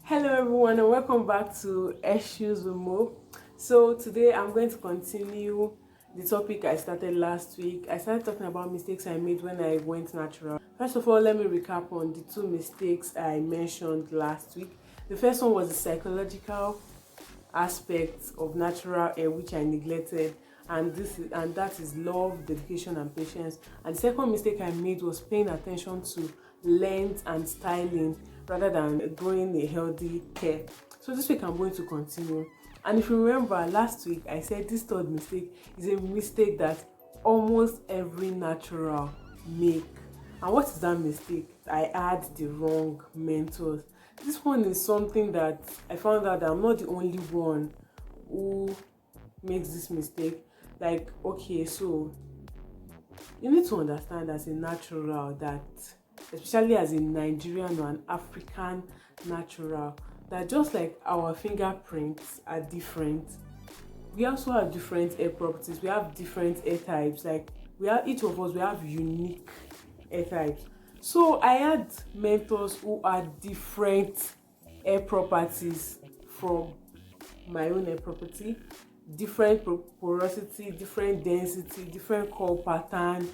Hello everyone and welcome back to Issues with Mo. So today I'm going to continue the topic I started last week. I started talking about mistakes I made when I went natural. First of all, let me recap on the two mistakes I mentioned last week. The first one was the psychological aspects of natural hair which I neglected, and that is love, dedication and patience. And the second mistake I made was paying attention to length and styling rather than growing a healthy hair. So this week I'm going to continue. And if you remember last week I said this third mistake is a mistake that almost every natural make. And what is that mistake? I had the wrong mentors. This one is something that I found out that I'm not the only one who makes this mistake. Like, okay, so you need to understand as a natural that, especially as a Nigerian or an African natural, that just like our fingerprints are different, we also have different hair properties. We have different hair types. Like we have each of us, we have unique hair types. So I had mentors who had different hair properties from my own hair property, different porosity, different density, different curl pattern,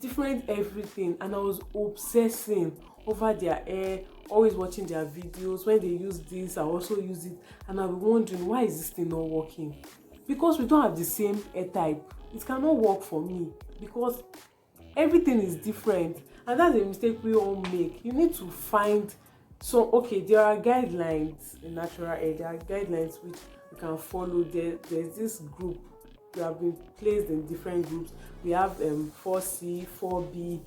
different everything, and I was obsessing over their hair, always watching their videos. When they use this, I also use it, and I'll be wondering, why is this thing not working? Because we don't have the same hair type. It cannot work for me because everything is different, and that's a mistake we all make. You need to find some. Okay, there are guidelines in natural hair. There are guidelines which you can follow. There's this group. We have been placed in different groups. We have 4C, 4B,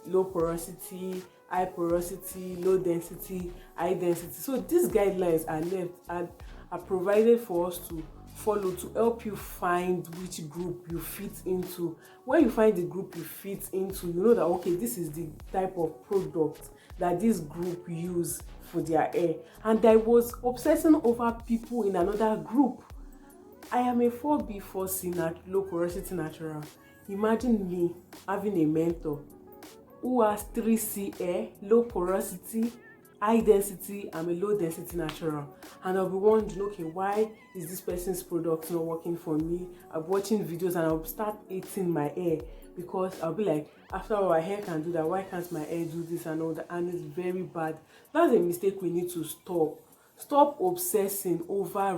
low porosity, high porosity, low density, high density. So these guidelines are provided for us to follow to help you find which group you fit into. When you find the group you fit into, you know that okay, this is the type of product that this group use for their hair. And I was obsessing over people in another group. I am a 4B, 4C low porosity natural. Imagine me having a mentor who has 3C hair, low porosity, high density. I'm a low density natural, and I'll be wondering, okay, why is this person's product not working for me? I'm watching videos and I'll start hating my hair because I'll be like, after all, my hair can do that, why can't my hair do this and all that? And it's very bad. That's a mistake we need to stop obsessing over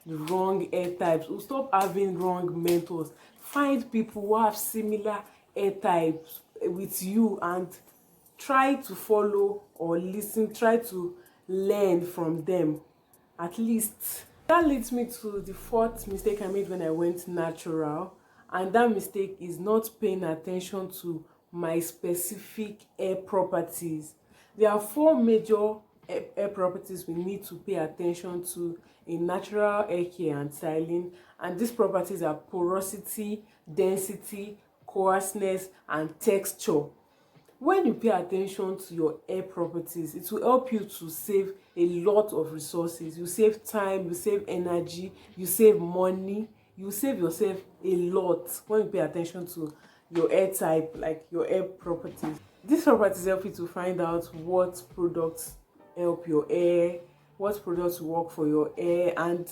the wrong hair types. Stop having wrong mentors. Find people who have similar hair types with you and try to follow or listen, try to learn from them at least. That leads me to the fourth mistake I made when I went natural, and that mistake is not paying attention to my specific hair properties. There are four major hair properties we need to pay attention to in natural hair care and styling, and these properties are porosity, density, coarseness and texture. When you pay attention to your hair properties, it will help you to save a lot of resources. You save time, you save energy, you save money, you save yourself a lot when you pay attention to your hair type, like your hair properties. These properties help you to find out what products help your hair, what products work for your hair, and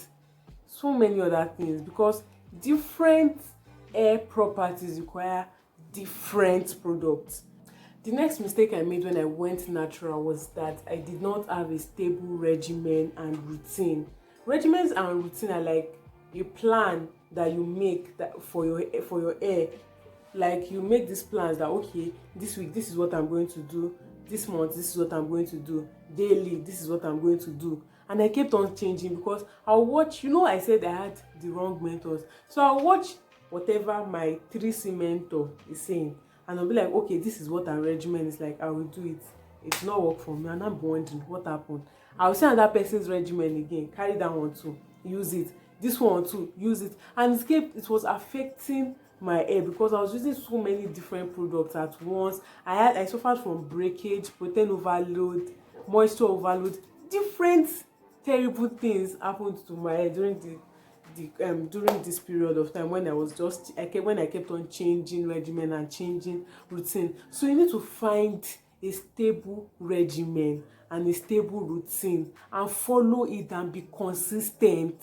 so many other things, because different hair properties require different products. The next mistake I made when I went natural was that I did not have a stable regimen and routine. Regimens and routine are like a plan that you make that for your hair. Like you make these plans that okay, this week this is what I'm going to do, this month this is what I'm going to do, daily this is what I'm going to do. And I kept on changing because I'll watch, I said I had the wrong mentors. So I'll watch whatever my 3C mentor is saying, and I'll be like, okay, this is what our regimen is like, I will do it. It's not work for me, and I'm wondering what happened. I'll see another person's regimen again, carry that one too, use it, this one too, use it, and it was affecting my hair because I was using so many different products at once. I suffered from breakage, protein overload, moisture overload. Different terrible things happened to my hair during this period of time when I kept on changing regimen and changing routine. So you need to find a stable regimen and a stable routine, and follow it and be consistent.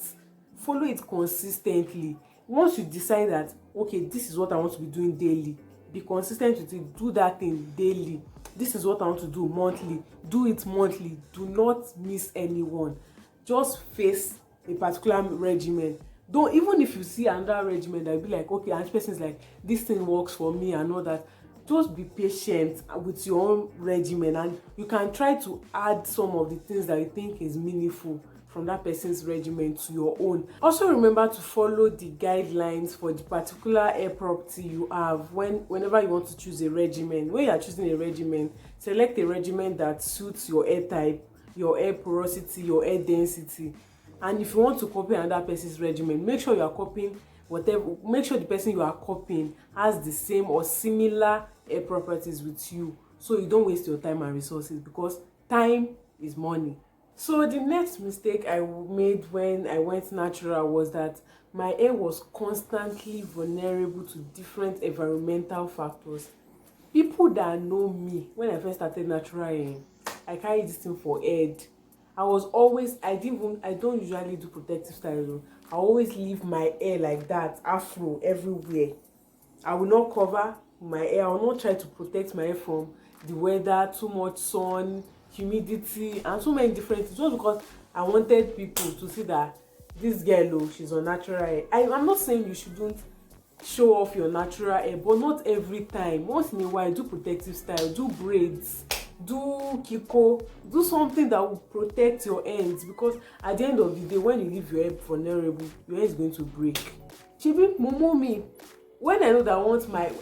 Follow it consistently. Once you decide that okay, this is what I want to be doing daily, be consistent with it. Do that thing daily. This is what I want to do monthly, do it monthly. Do not miss anyone. Just face a particular regimen. Don't, even if you see another regimen that be like okay, and this person is like this thing works for me and all that, just be patient with your own regimen, and you can try to add some of the things that you think is meaningful from that person's regimen to your own. Also remember to follow the guidelines for the particular hair property you have. Whenever you want to choose a regimen, when you are choosing a regimen, select a regimen that suits your hair type, your hair porosity, your hair density. And if you want to copy another person's regimen, make sure you are copying whatever, make sure the person you are copying has the same or similar hair properties with you, so you don't waste your time and resources, because time is money. So the next mistake I made when I went natural was that my hair was constantly vulnerable to different environmental factors. People that know me, when I first started natural hair, I carry this thing for head. I don't usually do protective styling. I always leave my hair like that, afro everywhere. I will not cover my hair. I will not try to protect my hair from the weather, too much sun, humidity, and so many different things, just because I wanted people to see that this girl, oh, she's on natural hair. I'm not saying you shouldn't show off your natural hair, but not every time. Once in a while, do protective style, do braids, do kiko, do something that will protect your ends, because at the end of the day, when you leave your hair vulnerable, your hair is going to break. Chibi momo me, when I know that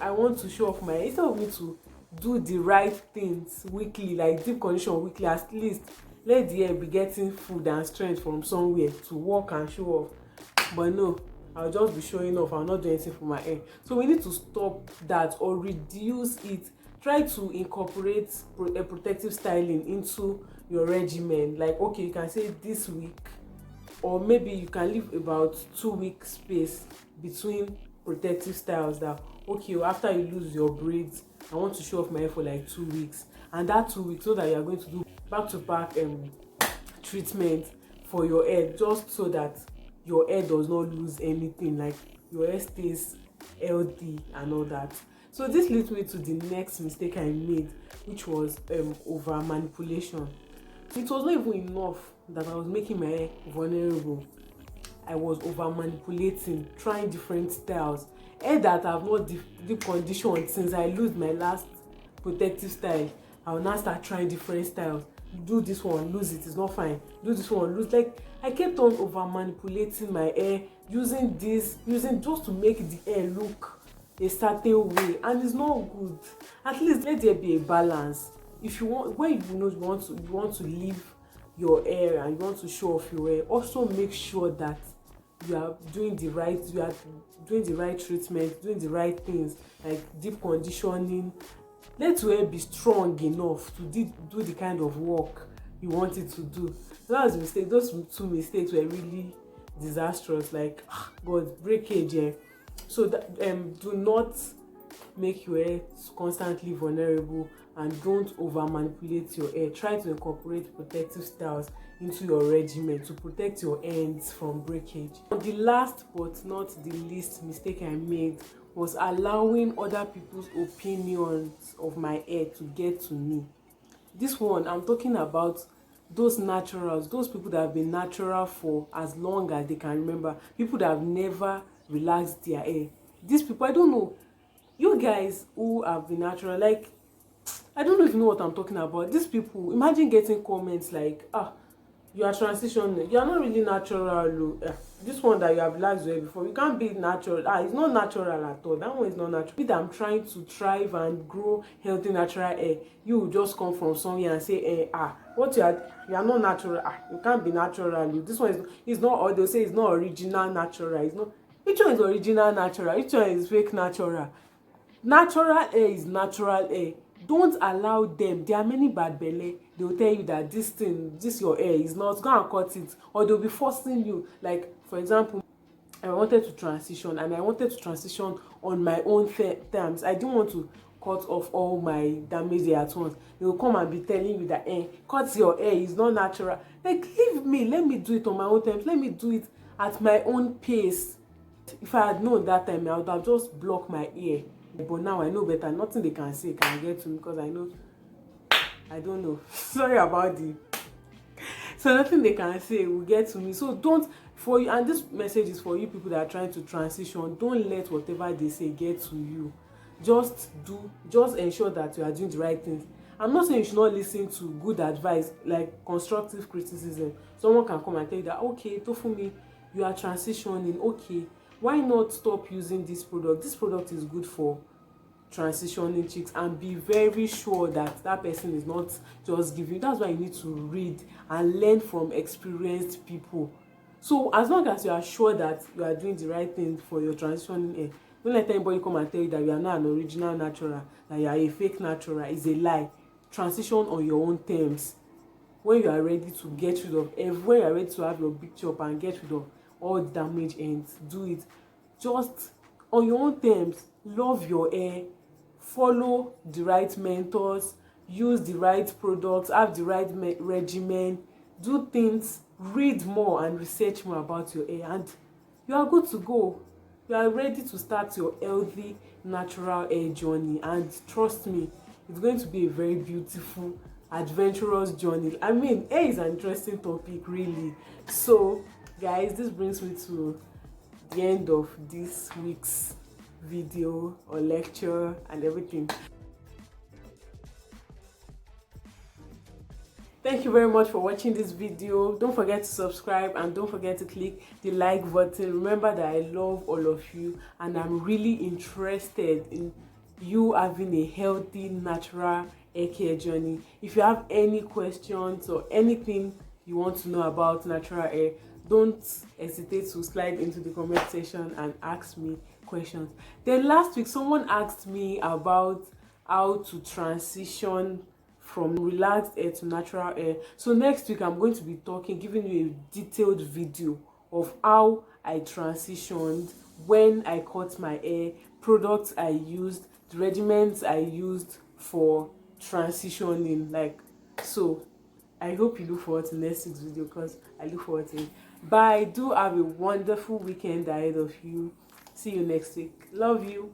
I want to show off my hair, instead of me to do the right things weekly, like deep condition weekly, at least let the hair be getting food and strength from somewhere to work and show off. But no, I'll just be showing off. I'll not do anything for my hair. So we need to stop that or reduce it. Try to incorporate a protective styling into your regimen. Like okay, you can say this week, or maybe you can leave about 2 week space between protective styles. That okay, after you lose your braids, I want to show off my hair for like 2 weeks, and that 2 weeks, so that you are going to do back-to-back treatment for your hair, just so that your hair does not lose anything, like your hair stays healthy and all that. So this leads me to the next mistake I made, which was over manipulation. It was not even enough that I was making my hair vulnerable. I was over manipulating, trying different styles. Hair that I've not deep conditioned since I lose my last protective style, I will now start trying different styles. Do this one, lose it, it's not fine. Do this one, lose. Like I kept on over manipulating my hair, using just to make the hair look a certain way, and it's not good. At least let there be a balance. If you want, when you know you want to leave your hair and you want to show off your hair, also make sure that you are doing the right treatment, doing the right things, like deep conditioning. Let your hair be strong enough to do the kind of work you want it to do. So that was a mistake. Those two mistakes were really disastrous. Like God, breakage. Yeah. So that, do not make your hair constantly vulnerable, and don't over manipulate your hair. Try to incorporate protective styles into your regimen to protect your ends from breakage. The last but not the least mistake I made was allowing other people's opinions of my hair to get to me. This one, I'm talking about those naturals, those people that have been natural for as long as they can remember, people that have never relaxed their hair. These people, I don't know, you guys who have been natural, like, I don't know if you know what I'm talking about. These people, imagine getting comments like, you are transitioning, you are not really natural. This one that you have relaxed your hair before, you can't be natural. It's not natural at all. That one is not natural. That I'm trying to thrive and grow healthy natural hair, you will just come from somewhere and say, what you are not natural. You can't be natural. This one is not, or they'll say it's not original natural. It's not. Which one is original natural? Which one is fake natural? Natural hair is natural hair. Don't allow them. There are many bad belle. They will tell you that this your hair is not, go and cut it, or they'll be forcing you. Like for example, I wanted to transition, and I wanted to transition on my own terms. I didn't want to cut off all my damaged hair at once. They will come and be telling you that cut your hair, is not natural. Like, leave me, let me do it on my own terms, let me do it at my own pace. If I had known that time, I would have just blocked my ear. But now I know better. Nothing they can say can get to me, because I don't know. Sorry about the so nothing they can say will get to me. So don't, for you, and this message is for you people that are trying to transition, don't let whatever they say get to you. Just ensure that you are doing the right things. I'm not saying you should not listen to good advice, like constructive criticism. Someone can come and tell you that, okay, Tofumi, you are transitioning, okay, why not stop using this product? This product is good for transitioning chicks, and be very sure that that person is not just giving. That's why you need to read and learn from experienced people. So as long as you are sure that you are doing the right thing for your transitioning hair, don't let anybody come and tell you that you are not an original natural, that you are a fake natural. It's a lie. Transition on your own terms. When you are ready to get rid of when you are ready to have your big chop and get rid of all damaged ends, do it just on your own terms. Love your hair, follow the right mentors, use the right products, have the right regimen, do things, read more and research more about your hair, and you are good to go. You are ready to start your healthy natural hair journey, and trust me, it's going to be a very beautiful, adventurous journey. I mean, hair is an interesting topic, really. So guys, this brings me to the end of this week's video or lecture and everything. Thank you very much for watching this video. Don't forget to subscribe and don't forget to click the like button. Remember that I love all of you, and I'm really interested in you having a healthy natural hair care journey. If you have any questions or anything you want to know about natural hair, don't hesitate to slide into the comment section and ask me questions. Then last week someone asked me about how to transition from relaxed hair to natural hair. So next week I'm going to be giving you a detailed video of how I transitioned, when I cut my hair, products I used, the regimens I used for transitioning. Like, so I hope you look forward to next week's video, because I look forward to it. Bye. Do have a wonderful weekend ahead of you. See you next week. Love you.